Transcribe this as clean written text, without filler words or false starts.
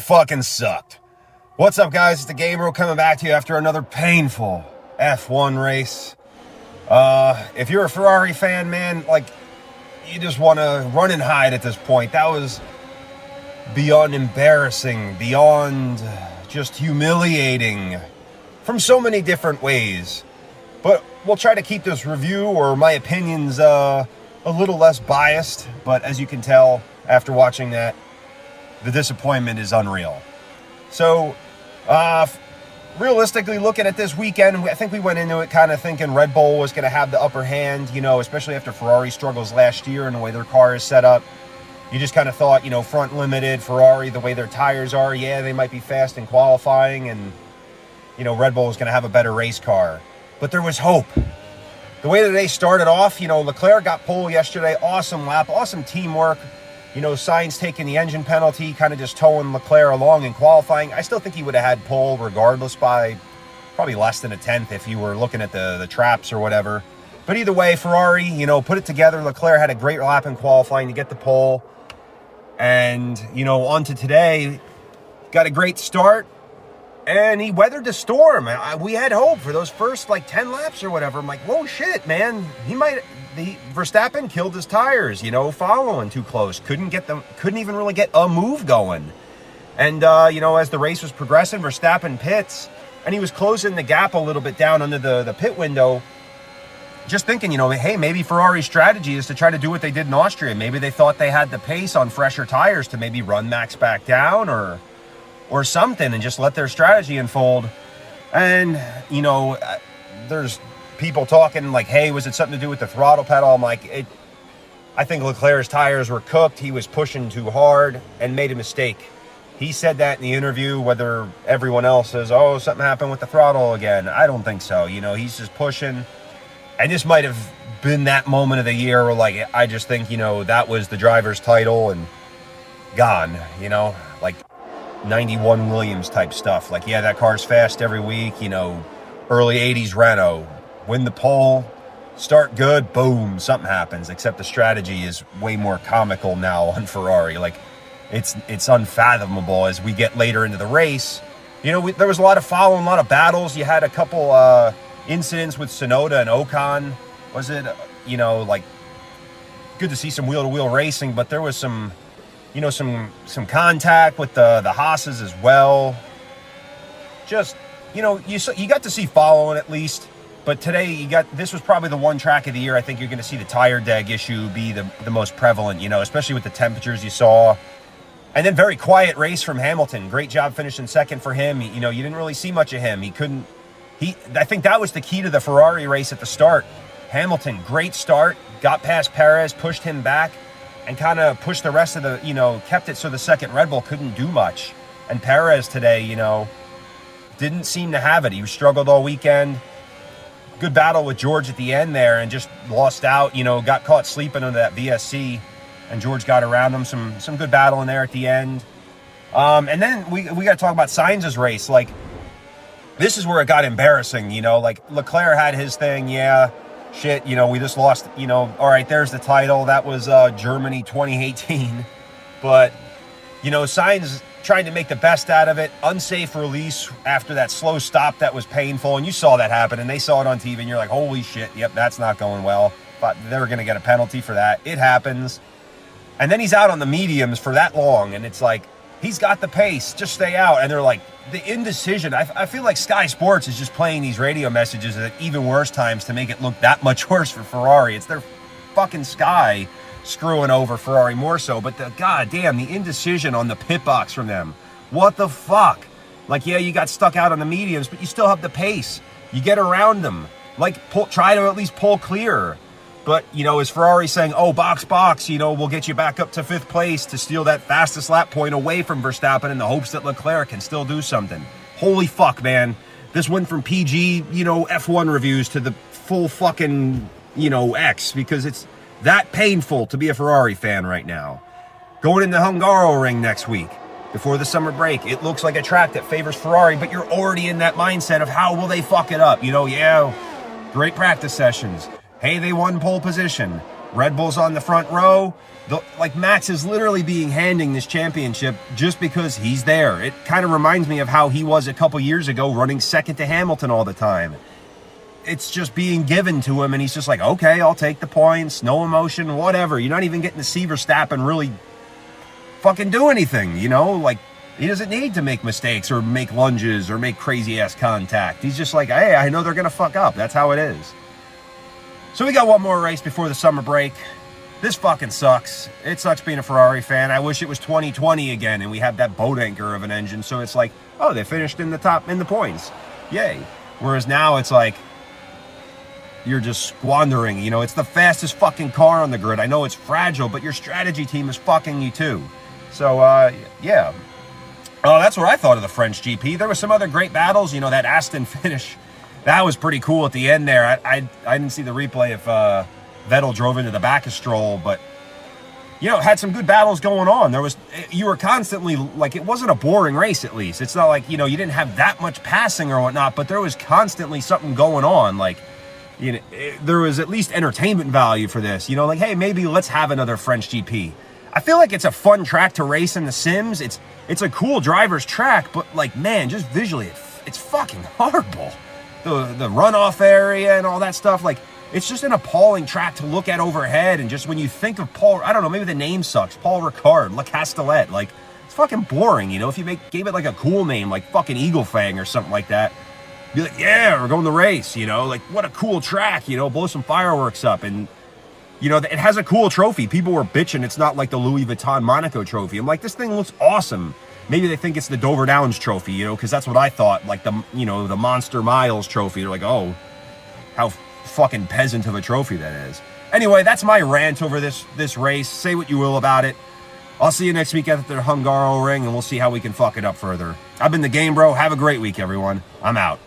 fucking sucked. What's up, guys? It's the Gabriel coming back to you after another painful F1 race. If you're a Ferrari fan, man, like, you just want to run and hide at this point. That was beyond embarrassing, beyond just humiliating from so many different ways. But we'll try to keep this review or my opinions a little less biased. But as you can tell after watching that, the disappointment is unreal. So, realistically looking at this weekend, I think we went into it kind of thinking Red Bull was going to have the upper hand, you know, especially after Ferrari struggles last year and the way their car is set up. You just kind of thought, you know, front limited, Ferrari, the way their tires are, yeah, they might be fast in qualifying, and, you know, Red Bull was going to have a better race car. But there was hope. The way that they started off, you know, Leclerc got pole yesterday, awesome lap, awesome teamwork. You know, Sainz taking the engine penalty, kind of just towing Leclerc along in qualifying. I still think he would have had pole regardless by probably less than a tenth if you were looking at the traps or whatever. But either way, Ferrari, you know, put it together. Leclerc had a great lap in qualifying to get the pole. And, you know, on to today, got a great start. And he weathered the storm. We had hope for those first, like, 10 laps or whatever. I'm like, whoa, shit, man. Verstappen killed his tires, you know, following too close. Couldn't even really get a move going. And, you know, as the race was progressing, Verstappen pits. And he was closing the gap a little bit down under the pit window. Just thinking, you know, hey, maybe Ferrari's strategy is to try to do what they did in Austria. Maybe they thought they had the pace on fresher tires to maybe run Max back down or something and just let their strategy unfold. And, you know, there's people talking like, hey, was it something to do with the throttle pedal? I'm like, I think Leclerc's tires were cooked. He was pushing too hard and made a mistake. He said that in the interview, whether everyone else says, oh, something happened with the throttle again. I don't think so. You know, he's just pushing. And this might have been that moment of the year where, like, I just think, you know, that was the driver's title and gone, you know, like 91 Williams type stuff. Like, yeah, that car's fast every week, you know, early 80s Renault. Win the pole, start good, boom, something happens. Except the strategy is way more comical now on Ferrari. Like, it's unfathomable as we get later into the race. You know, there was a lot of following, a lot of battles. You had a couple incidents with Tsunoda and Ocon. Was it, you know, like, good to see some wheel-to-wheel racing, but there was some, you know, some contact with the Haas's as well. Just, you know, you got to see following at least. But today, this was probably the one track of the year I think you're going to see the tire deg issue be the most prevalent, you know, especially with the temperatures you saw. And then very quiet race from Hamilton. Great job finishing second for him. You know, you didn't really see much of him. I think that was the key to the Ferrari race at the start. Hamilton, great start, got past Perez, pushed him back, and kind of pushed the rest of the, you know, kept it so the second Red Bull couldn't do much. And Perez today, you know, didn't seem to have it. He struggled all weekend. Good battle with George at the end there and just lost out, you know, got caught sleeping under that VSC, and George got around him. Some good battle in there at the end. And then we got to talk about Sainz's race. Like, this is where it got embarrassing, you know, like Leclerc had his thing. Yeah, shit, you know, we just lost, you know, all right, there's the title. That was Germany 2018. But, you know, Sainz trying to make the best out of it. Unsafe release after that slow stop that was painful. And you saw that happen, and they saw it on TV, and you're like, holy shit, yep, that's not going well. But they're going to get a penalty for that. It happens. And then he's out on the mediums for that long, and it's like, he's got the pace, just stay out. And they're like, the indecision. I feel like Sky Sports is just playing these radio messages at even worse times to make it look that much worse for Ferrari. It's their fucking Sky screwing over Ferrari more so, but the goddamn, the indecision on the pit box from them. What the fuck? Like, yeah, you got stuck out on the mediums, but you still have the pace. You get around them. Like, try to at least pull clear. But, you know, is Ferrari saying, oh, box, you know, we'll get you back up to 5th place to steal that fastest lap point away from Verstappen in the hopes that Leclerc can still do something. Holy fuck, man. This went from PG, you know, F1 reviews to the full fucking, you know, X, because it's that painful to be a Ferrari fan right now. Going into Hungaroring next week, before the summer break, it looks like a track that favors Ferrari, but you're already in that mindset of how will they fuck it up? You know, yeah, great practice sessions. Hey, they won pole position. Red Bull's on the front row. Like, Max is literally being handing this championship just because he's there. It kind of reminds me of how he was a couple years ago running second to Hamilton all the time. It's just being given to him, and he's just like, okay, I'll take the points, no emotion, whatever. You're not even getting to see Verstappen really fucking do anything, you know? Like, he doesn't need to make mistakes or make lunges or make crazy-ass contact. He's just like, hey, I know they're going to fuck up. That's how it is. So we got one more race before the summer break. This fucking sucks. It sucks being a Ferrari fan. I wish it was 2020 again and we had that boat anchor of an engine. So it's like, oh, they finished in the points. Yay. Whereas now it's like, you're just squandering. You know, it's the fastest fucking car on the grid. I know it's fragile, but your strategy team is fucking you too. So, yeah. Oh, that's what I thought of the French GP. There were some other great battles. You know, that Aston finish, that was pretty cool at the end there. I didn't see the replay if Vettel drove into the back of Stroll, but, you know, had some good battles going on. You were constantly, like, it wasn't a boring race at least. It's not like, you know, you didn't have that much passing or whatnot, but there was constantly something going on. Like, you know, there was at least entertainment value for this. You know, like, hey, maybe let's have another French GP. I feel like it's a fun track to race in The Sims. It's a cool driver's track, but, like, man, just visually, it's fucking horrible. The runoff area and all that stuff, like, it's just an appalling track to look at overhead. And just when you think of Paul, I don't know, maybe the name sucks, Paul Ricard, La Castellet, like, it's fucking boring, you know? If you gave it, like, a cool name, like fucking Eagle Fang or something like that, be like, yeah, we're going the race, you know? Like, what a cool track, you know? Blow some fireworks up. And, you know, it has a cool trophy. People were bitching it's not like the Louis Vuitton Monaco trophy. I'm like, this thing looks awesome. Maybe they think it's the Dover Downs trophy, you know, because that's what I thought, like the, you know, the Monster Miles trophy. They're like, oh, how fucking peasant of a trophy that is. Anyway, that's my rant over this race. Say what you will about it. I'll see you next week at the Hungaro ring, and we'll see how we can fuck it up further. I've been the Game Bro. Have a great week, everyone. I'm out.